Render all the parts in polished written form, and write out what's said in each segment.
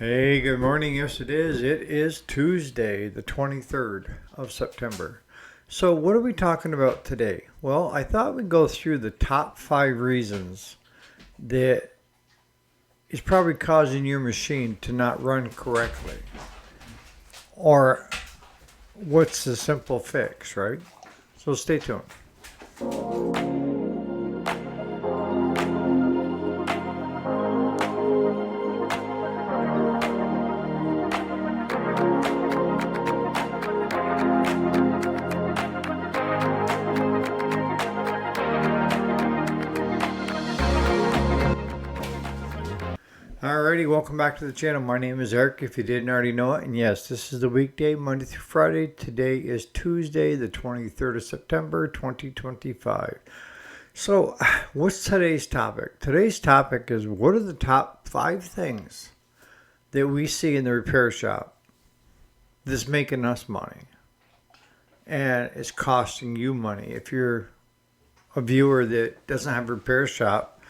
Hey, good morning. Yes, it is. It is Tuesday, the 23rd of September. So, what are we talking about today? Well, I thought we'd go through the top 5 reasons that is probably causing your machine to not run correctly. Or what's the simple fix, right? So, stay tuned. Alrighty, welcome back to the channel. My name is Eric, if you didn't already know it. And yes, this is the weekday, Monday through Friday. Today is Tuesday, the 23rd of September, 2025. So, what's today's topic? Today's topic is what are the top 5 things that we see in the repair shop that's making us money and it's costing you money. If you're a viewer that doesn't have a repair shop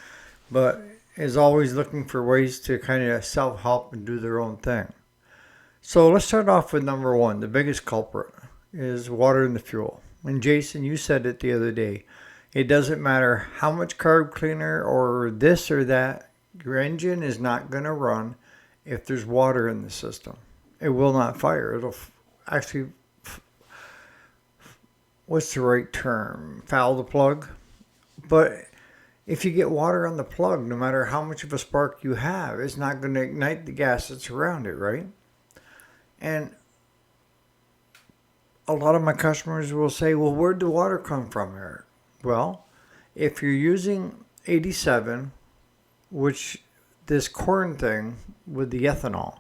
but is always looking for ways to kind of self-help and do their own thing. So let's start off with number one. The biggest culprit is water in the fuel. And Jason, you said it the other day. It doesn't matter how much carb cleaner or this or that, your engine is not going to run if there's water in the system. It will not fire. It'll actually, what's the right term? Foul the plug. But if you get water on the plug, no matter how much of a spark you have, it's not going to ignite the gas that's around it, right? And a lot of my customers will say, well, where'd the water come from, Eric? Well, if you're using 87, which this corn thing with the ethanol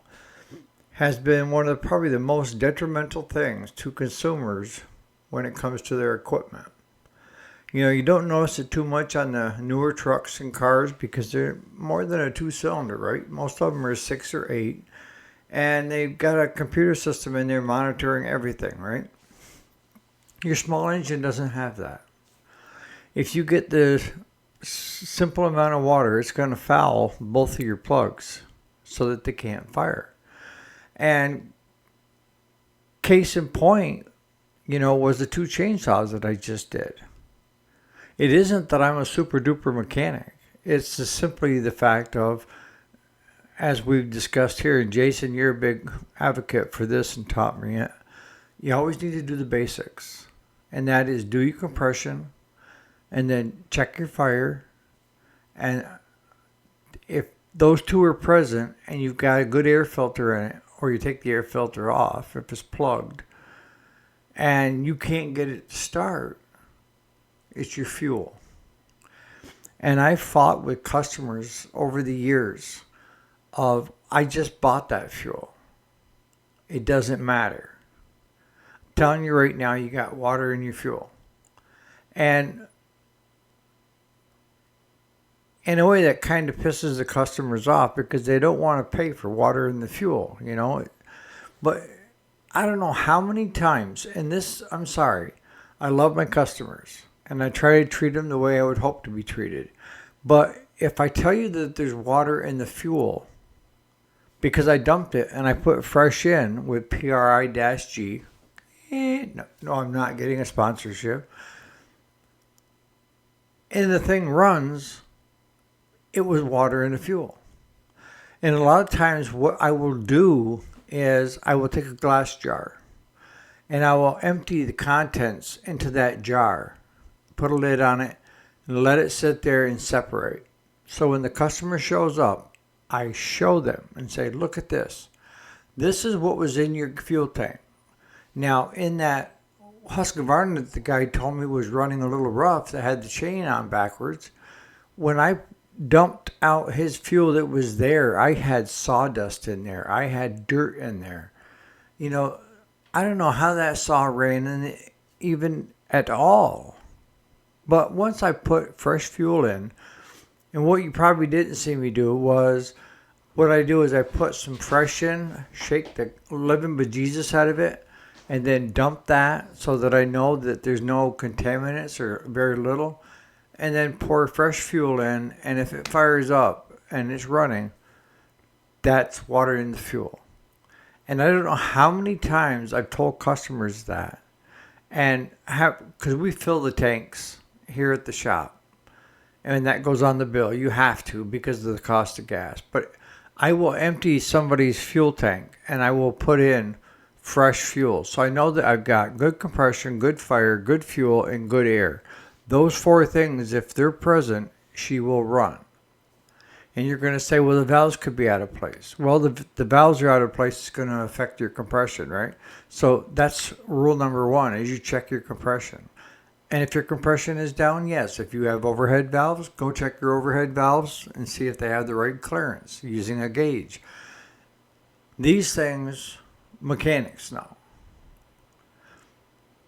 has been one of probably the most detrimental things to consumers when it comes to their equipment. You know, you don't notice it too much on the newer trucks and cars because they're more than a 2-cylinder, right? Most of them are 6 or 8. And they've got a computer system in there monitoring everything, right? Your small engine doesn't have that. If you get the simple amount of water, it's going to foul both of your plugs so that they can't fire. And case in point, was the 2 chainsaws that I just did. It isn't that I'm a super duper mechanic. It's just simply the fact of, as we've discussed here, and Jason, you're a big advocate for this and taught me it, you always need to do the basics. And that is do your compression and then check your fire. And if those 2 are present and you've got a good air filter in it, or you take the air filter off if it's plugged, and you can't get it to start, it's your fuel. And I fought with customers over the years of, I just bought that fuel. It doesn't matter. I'm telling you right now, you got water in your fuel. And in a way that kind of pisses the customers off because they don't want to pay for water in the fuel, But I don't know how many times, and this, I'm sorry, I love my customers. And I try to treat them the way I would hope to be treated. But if I tell you that there's water in the fuel, because I dumped it and I put fresh in with PRI-G, no, I'm not getting a sponsorship. And the thing runs, it was water in the fuel. And a lot of times what I will do is I will take a glass jar and I will empty the contents into that jar. Put a lid on it, and let it sit there and separate. So when the customer shows up, I show them and say, look at this. This is what was in your fuel tank. Now, in that Husqvarna that the guy told me was running a little rough, that had the chain on backwards, when I dumped out his fuel that was there, I had sawdust in there. I had dirt in there. I don't know how that saw ran in it even at all. But once I put fresh fuel in, and what you probably didn't see me do was, what I do is I put some fresh in, shake the living bejesus out of it, and then dump that so that I know that there's no contaminants or very little, and then pour fresh fuel in, and if it fires up and it's running, that's water in the fuel. And I don't know how many times I've told customers that. And because we fill the tanks here at the shop, and that goes on the bill. You have to because of the cost of gas. But I will empty somebody's fuel tank and I will put in fresh fuel. So I know that I've got good compression, good fire, good fuel, and good air. Those four things, if they're present, she will run. And you're going to say, well, the valves could be out of place. Well, the valves are out of place. It's going to affect your compression, right? So that's rule number one, is you check your compression. And if your compression is down, yes. If you have overhead valves, go check your overhead valves and see if they have the right clearance using a gauge. These things, mechanics know.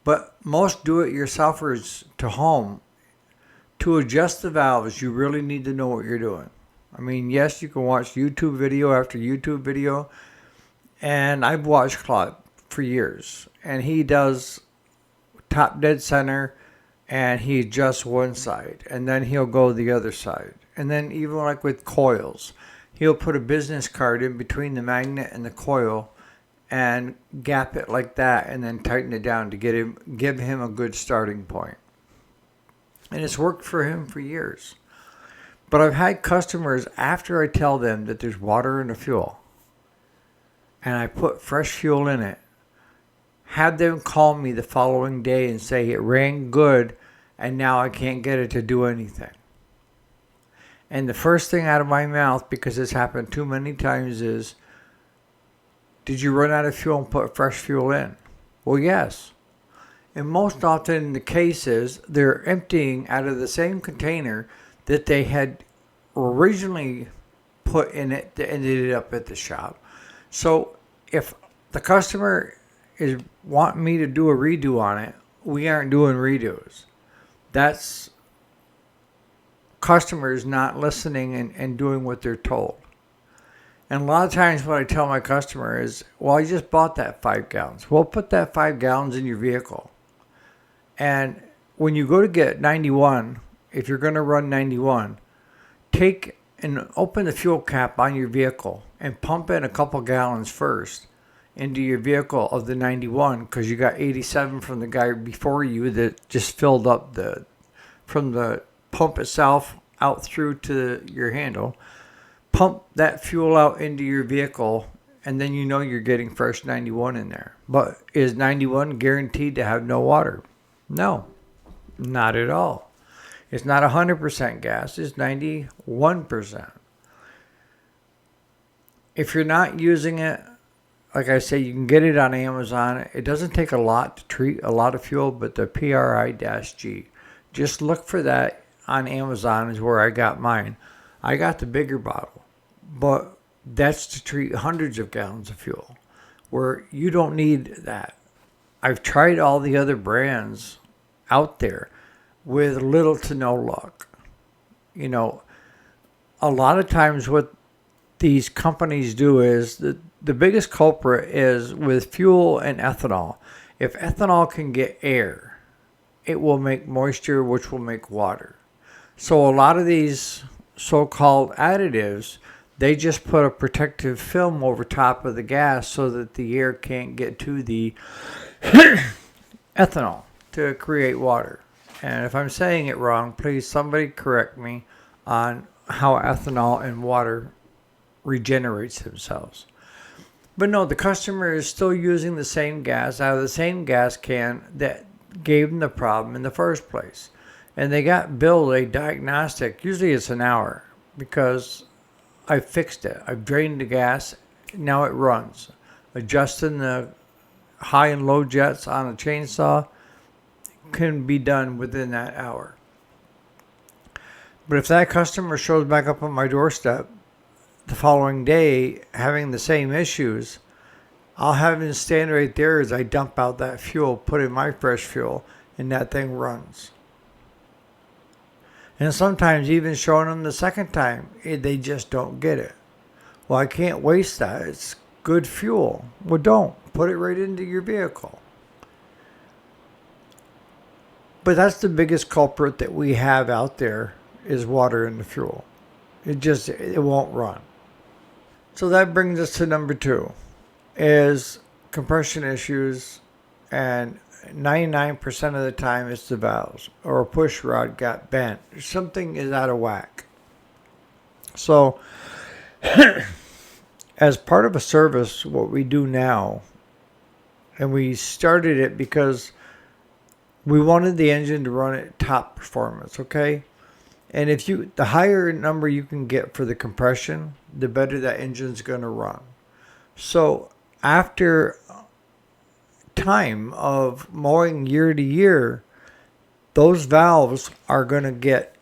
But most do-it-yourselfers to home, to adjust the valves, you really need to know what you're doing. I mean, yes, you can watch YouTube video after YouTube video. And I've watched Claude for years. And he does top dead center. And he adjusts one side. And then he'll go the other side. And then even like with coils, he'll put a business card in between the magnet and the coil. And gap it like that. And then tighten it down to give him a good starting point. And it's worked for him for years. But I've had customers, after I tell them that there's water in the fuel, and I put fresh fuel in it, have them call me the following day and say it ran good, and now I can't get it to do anything. And the first thing out of my mouth, because it's happened too many times, is, did you run out of fuel and put fresh fuel in? Well, yes. And most often the case is they're emptying out of the same container that they had originally put in it that ended up at the shop. So if the customer is wanting me to do a redo on it, we aren't doing redos. That's customers not listening and doing what they're told. And a lot of times what I tell my customer is, well, I just bought that 5 gallons. Well, put that 5 gallons in your vehicle. And when you go to get 91, if you're going to run 91, take and open the fuel cap on your vehicle and pump in a couple gallons first into your vehicle of the 91, because you got 87 from the guy before you that just filled up from the pump itself out through to your handle. Pump that fuel out into your vehicle, and then you know you're getting fresh 91 in there. But is 91 guaranteed to have no water? No, not at all. It's not 100% gas, it's 91%. If you're not using it, like I say, you can get it on Amazon. It doesn't take a lot to treat a lot of fuel, but the PRI-G. Just look for that on Amazon is where I got mine. I got the bigger bottle, but that's to treat hundreds of gallons of fuel, where you don't need that. I've tried all the other brands out there with little to no luck. You know, a lot of times what these companies do is the biggest culprit is with fuel and ethanol. If ethanol can get air, it will make moisture, which will make water. So a lot of these so-called additives, they just put a protective film over top of the gas so that the air can't get to the ethanol to create water. And if I'm saying it wrong, please somebody correct me on how ethanol and water regenerates themselves. But no, the customer is still using the same gas out of the same gas can that gave them the problem in the first place. And they got billed a diagnostic, usually it's an hour, because I fixed it. I've drained the gas, now it runs. Adjusting the high and low jets on a chainsaw can be done within that hour. But if that customer shows back up on my doorstep the following day having the same issues, I'll have him stand right there as I dump out that fuel, put in my fresh fuel, and that thing runs. And sometimes even showing them the second time, they just don't get it. Well, I can't waste that. It's good fuel. Well, don't. Put it right into your vehicle. But that's the biggest culprit that we have out there is water in the fuel. It won't run. So that brings us to number 2, is compression issues, and 99% of the time it's the valves or a push rod got bent. Something is out of whack. So as part of a service, what we do now, and we started it because we wanted the engine to run at top performance, okay? And the higher number you can get for the compression, the better that engine's going to run. So after time of mowing year to year, those valves are going to get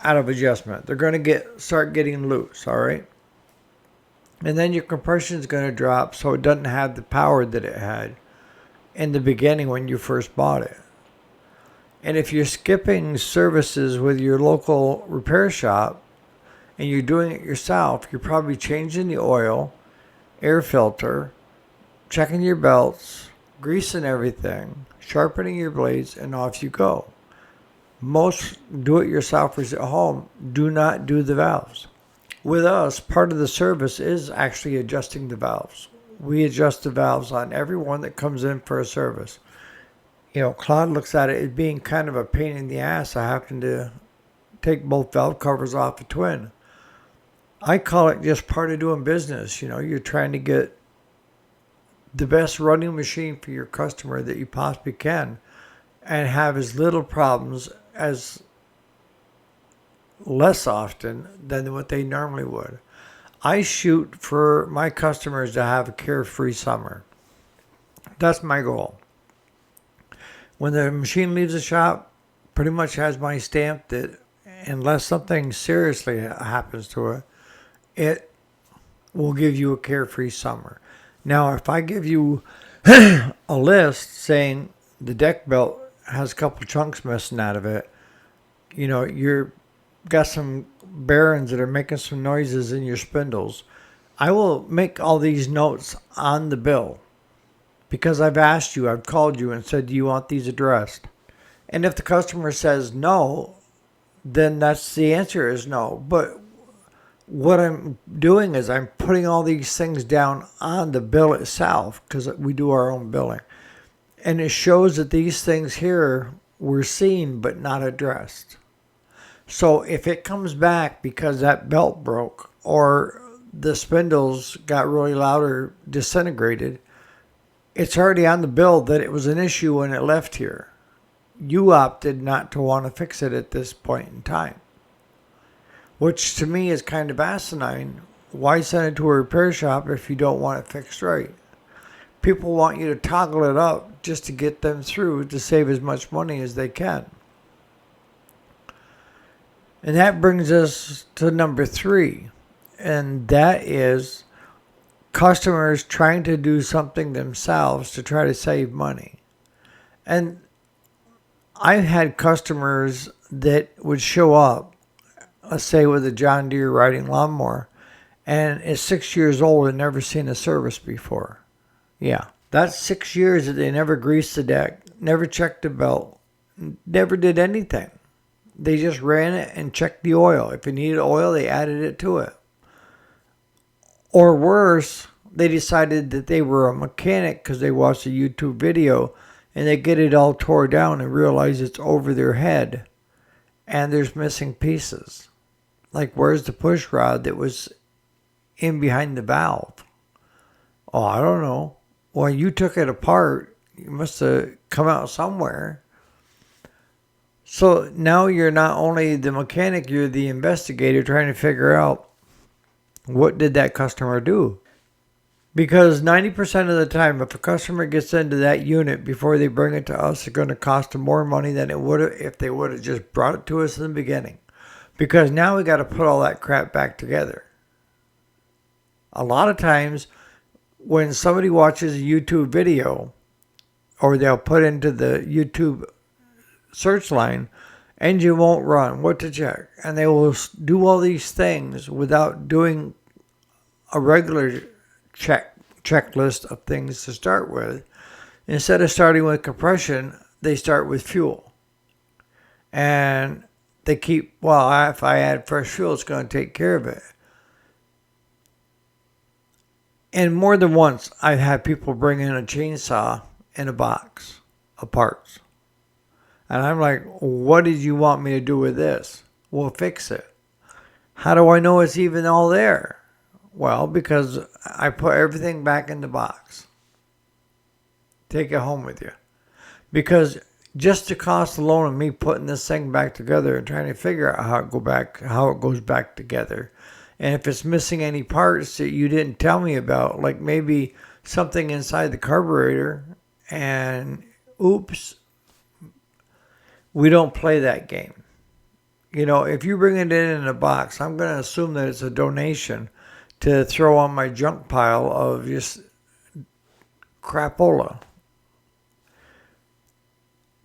out of adjustment. They're going to start getting loose, all right? And then your compression is going to drop, so it doesn't have the power that it had in the beginning when you first bought it. And if you're skipping services with your local repair shop and you're doing it yourself, you're probably changing the oil, air filter, checking your belts, greasing everything, sharpening your blades, and off you go. Most do-it-yourselfers at home do not do the valves. With us, part of the service is actually adjusting the valves. We adjust the valves on everyone that comes in for a service. Claude looks at it as being kind of a pain in the ass. I happen to take both valve covers off a twin. I call it just part of doing business. You're trying to get the best running machine for your customer that you possibly can and have as little problems as less often than what they normally would. I shoot for my customers to have a carefree summer. That's my goal. When the machine leaves the shop, pretty much has my stamp that unless something seriously happens to it, it will give you a carefree summer. Now, if I give you a list saying the deck belt has a couple chunks missing out of it, you're got some bearings that are making some noises in your spindles, I will make all these notes on the bill. Because I've asked you, I've called you and said, do you want these addressed? And if the customer says no, then that's the answer is no. But what I'm doing is I'm putting all these things down on the bill itself because we do our own billing. And it shows that these things here were seen but not addressed. So if it comes back because that belt broke or the spindles got really loud or disintegrated, it's already on the bill that it was an issue when it left here. You opted not to want to fix it at this point in time. Which to me is kind of asinine. Why send it to a repair shop if you don't want it fixed right? People want you to toggle it up just to get them through to save as much money as they can. And that brings us to number 3. And that is customers trying to do something themselves to try to save money. And I've had customers that would show up, let's say with a John Deere riding lawnmower, and it's 6 years old and never seen a service before. Yeah, that's 6 years that they never greased the deck, never checked the belt, never did anything. They just ran it and checked the oil. If it needed oil, they added it to it. Or worse, they decided that they were a mechanic because they watched a YouTube video and they get it all tore down and realize it's over their head and there's missing pieces. Like, where's the push rod that was in behind the valve? Oh, I don't know. Well, you took it apart. You must have come out somewhere. So now you're not only the mechanic, you're the investigator trying to figure out what did that customer do? Because 90% of the time, if a customer gets into that unit before they bring it to us, it's going to cost them more money than it would have if they would have just brought it to us in the beginning. Because now we got to put all that crap back together. A lot of times, when somebody watches a YouTube video, or they'll put into the YouTube search line, engine won't run, what to check? And they will do all these things without doing a regular checklist of things to start with. Instead of starting with compression, they start with fuel. And they keep, well, if I add fresh fuel, it's going to take care of it. And more than once, I've had people bring in a chainsaw in a box of parts. And I'm like, what did you want me to do with this? Well, fix it. How do I know it's even all there? Well, because I put everything back in the box. Take it home with you. Because just the cost alone of me putting this thing back together and trying to figure out how it goes back together. And if it's missing any parts that you didn't tell me about, like maybe something inside the carburetor, and oops, we don't play that game. You know, if you bring it in a box, I'm going to assume that it's a donation to throw on my junk pile of just crapola.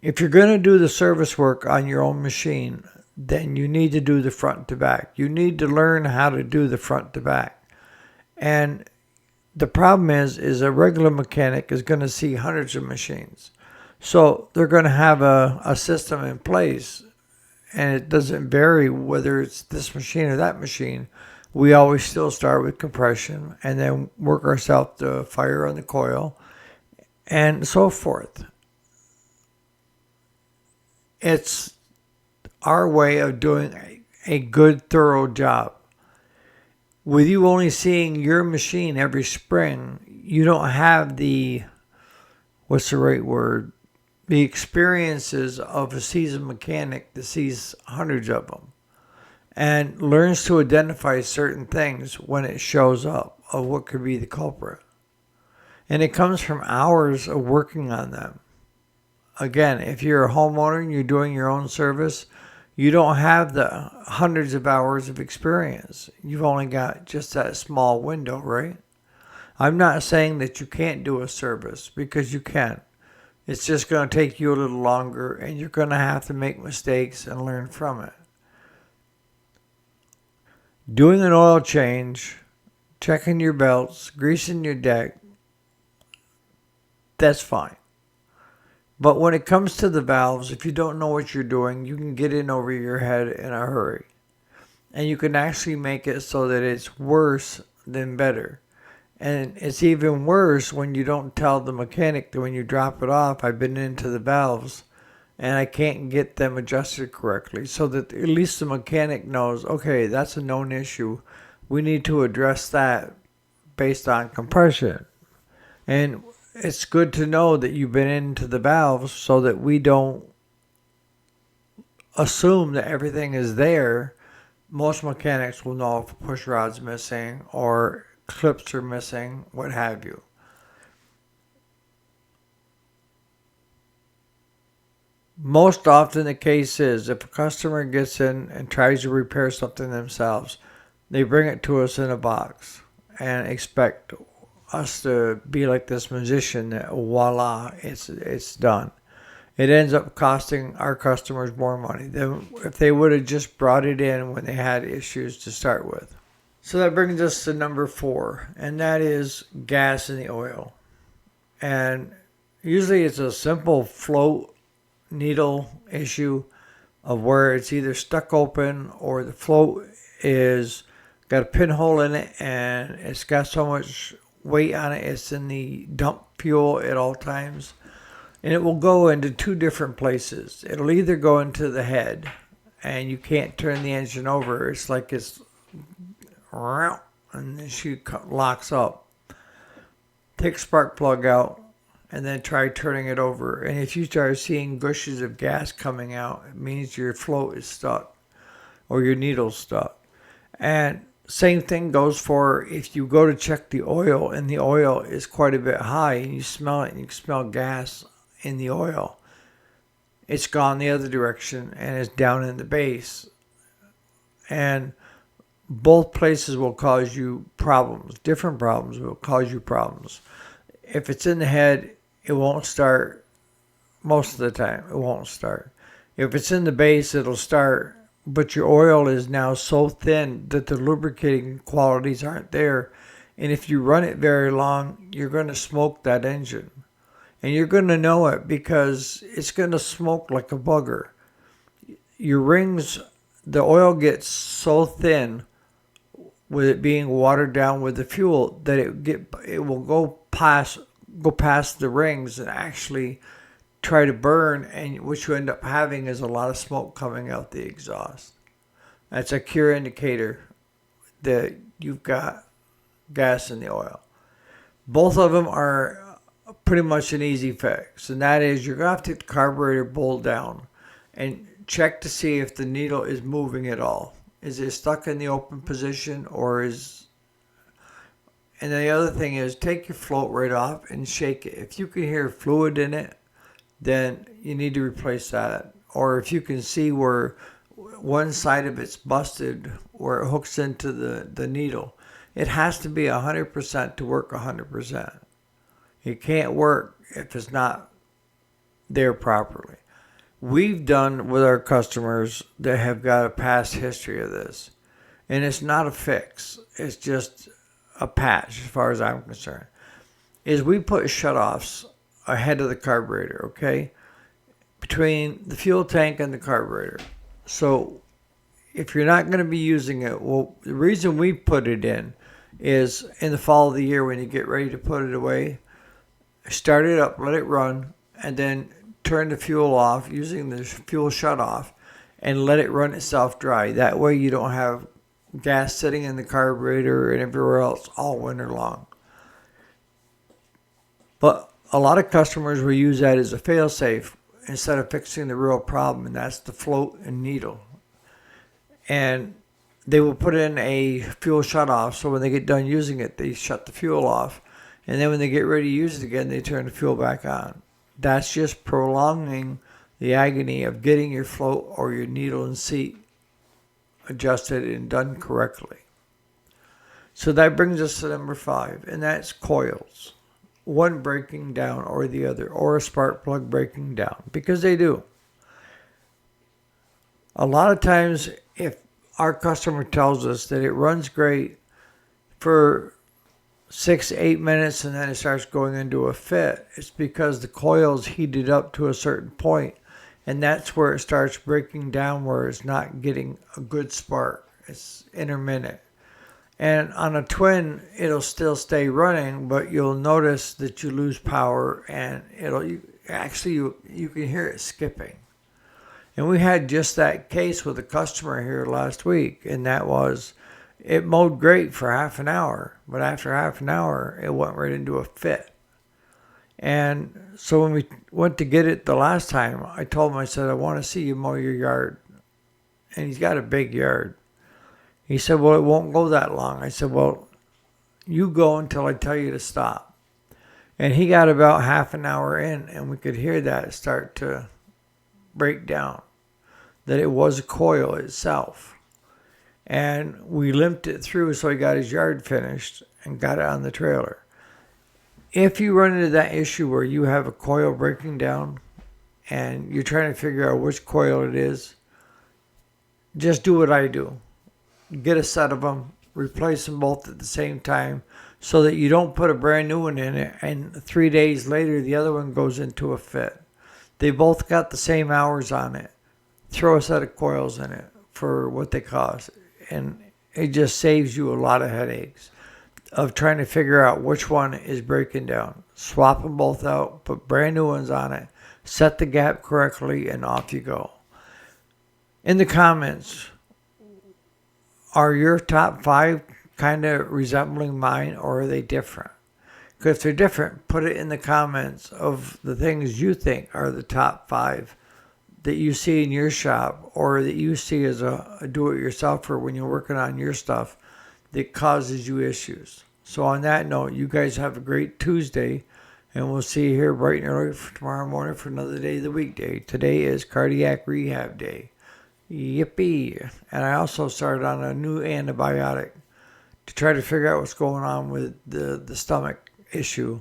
If you're going to do the service work on your own machine, then you need to do the front to back. You need to learn how to do the front to back. And the problem is a regular mechanic is going to see hundreds of machines. So they're going to have a system in place, and it doesn't vary whether it's this machine or that machine. We always still start with compression and then work ourselves to fire on the coil and so forth. It's our way of doing a good, thorough job. With you only seeing your machine every spring, you don't have the, what's the right word? The experiences of a seasoned mechanic that sees hundreds of them and learns to identify certain things when it shows up of what could be the culprit. And it comes from hours of working on them. Again, if you're a homeowner and you're doing your own service, you don't have the hundreds of hours of experience. You've only got just that small window, right? I'm not saying that you can't do a service, because you can. It's just going to take you a little longer, and you're going to have to make mistakes and learn from it. Doing an oil change, checking your belts, greasing your deck, that's fine. But when it comes to the valves, if you don't know what you're doing, you can get in over your head in a hurry. And you can actually make it so that it's worse than better. And it's even worse when you don't tell the mechanic that when you drop it off, I've been into the valves and I can't get them adjusted correctly. So that at least the mechanic knows, okay, that's a known issue. We need to address that based on compression. And it's good to know that you've been into the valves so that we don't assume that everything is there. Most mechanics will know if a push rod's missing or clips are missing, what have you. Most often the case is if a customer gets in and tries to repair something themselves, they bring it to us in a box and expect us to be like this magician that voila, it's done. It ends up costing our customers more money than if they would have just brought it in when they had issues to start with. So that brings us to number 4, and that is gas in the oil. And usually it's a simple float needle issue of where it's either stuck open or the float is got a pinhole in it and it's got so much weight on it, it's in the dump fuel at all times. And it will go into 2 different places. It'll either go into the head and you can't turn the engine over. It's like it's and then she locks up. Take a spark plug out and then try turning it over. And if you start seeing gushes of gas coming out, it means your float is stuck or your needle's stuck. And same thing goes for if you go to check the oil and the oil is quite a bit high and you smell it and you can smell gas in the oil. It's gone the other direction and it's down in the base. And both places will cause you problems. Different problems will cause you problems. If it's in the head, it won't start most of the time. It won't start. If it's in the base, it'll start, but your oil is now so thin that the lubricating qualities aren't there. And if you run it very long, you're going to smoke that engine. And you're going to know it because it's going to smoke like a bugger. Your rings, the oil gets so thin with it being watered down with the fuel, that it will go past the rings and actually try to burn, and what you end up having is a lot of smoke coming out the exhaust. That's a clear indicator that you've got gas in the oil. Both of them are pretty much an easy fix, and that is you're going to have to get the carburetor bolt down and check to see if the needle is moving at all. Is it stuck in the open position, or is... And then the other thing is, take your float right off and shake it. If you can hear fluid in it, then you need to replace that. Or if you can see where one side of it's busted, where it hooks into the needle, it has to be 100% to work 100%. It can't work if it's not there properly. We've done with our customers that have got a past history of this. And it's not a fix. It's just a patch, as far as I'm concerned. Is we put shutoffs ahead of the carburetor, okay? Between the fuel tank and the carburetor. So if you're not going to be using it, well, the reason we put it in is in the fall of the year when you get ready to put it away, start it up, let it run, and then turn the fuel off using the fuel shutoff and let it run itself dry. That way you don't have gas sitting in the carburetor and everywhere else all winter long. But a lot of customers will use that as a fail-safe instead of fixing the real problem, and that's the float and needle. And they will put in a fuel shutoff, so when they get done using it, they shut the fuel off. And then when they get ready to use it again, they turn the fuel back on. That's just prolonging the agony of getting your float or your needle and seat adjusted and done correctly. So that brings us to number 5, and that's coils. One breaking down or the other, or a spark plug breaking down, because they do. A lot of times, if our customer tells us that it runs great for 6 to 8 minutes and then it starts going into a fit, it's because the coil's heated up to a certain point, and that's where it starts breaking down, where it's not getting a good spark. It's intermittent. And on a twin, it'll still stay running, but you'll notice that you lose power, and you can hear it skipping. And we had just that case with a customer here last week, and that was, it mowed great for half an hour, but after half an hour, it went right into a fit. And so when we went to get it the last time, I told him, I said, I want to see you mow your yard. And he's got a big yard. He said, well, it won't go that long. I said, well, you go until I tell you to stop. And he got about half an hour in, and we could hear that start to break down, that it was a coil itself. And we limped it through, so he got his yard finished and got it on the trailer. If you run into that issue where you have a coil breaking down and you're trying to figure out which coil it is, just do what I do. Get a set of them, replace them both at the same time, so that you don't put a brand new one in it and 3 days later the other one goes into a fit. They both got the same hours on it. Throw a set of coils in it for what they cost, and it just saves you a lot of headaches of trying to figure out which one is breaking down. Swap them both out, put brand new ones on it, set the gap correctly, and off you go. In the comments, are your top 5 kind of resembling mine, or are they different? Because if they're different, put it in the comments of the things you think are the top 5 that you see in your shop, or that you see as a do-it-yourselfer when you're working on your stuff that causes you issues. So on that note, you guys have a great Tuesday, and we'll see you here bright and early for tomorrow morning for another day of the weekday. Today is cardiac rehab day. Yippee. And I also started on a new antibiotic to try to figure out what's going on with the stomach issue.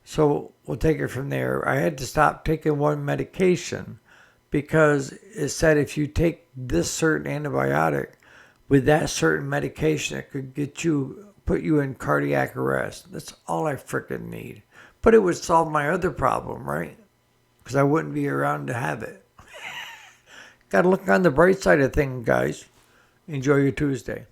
So we'll take it from there. I had to stop taking one medication because it said if you take this certain antibiotic with that certain medication, it could put you in cardiac arrest. That's all I freaking need. But it would solve my other problem, right? Because I wouldn't be around to have it. Got to look on the bright side of things, guys. Enjoy your Tuesday.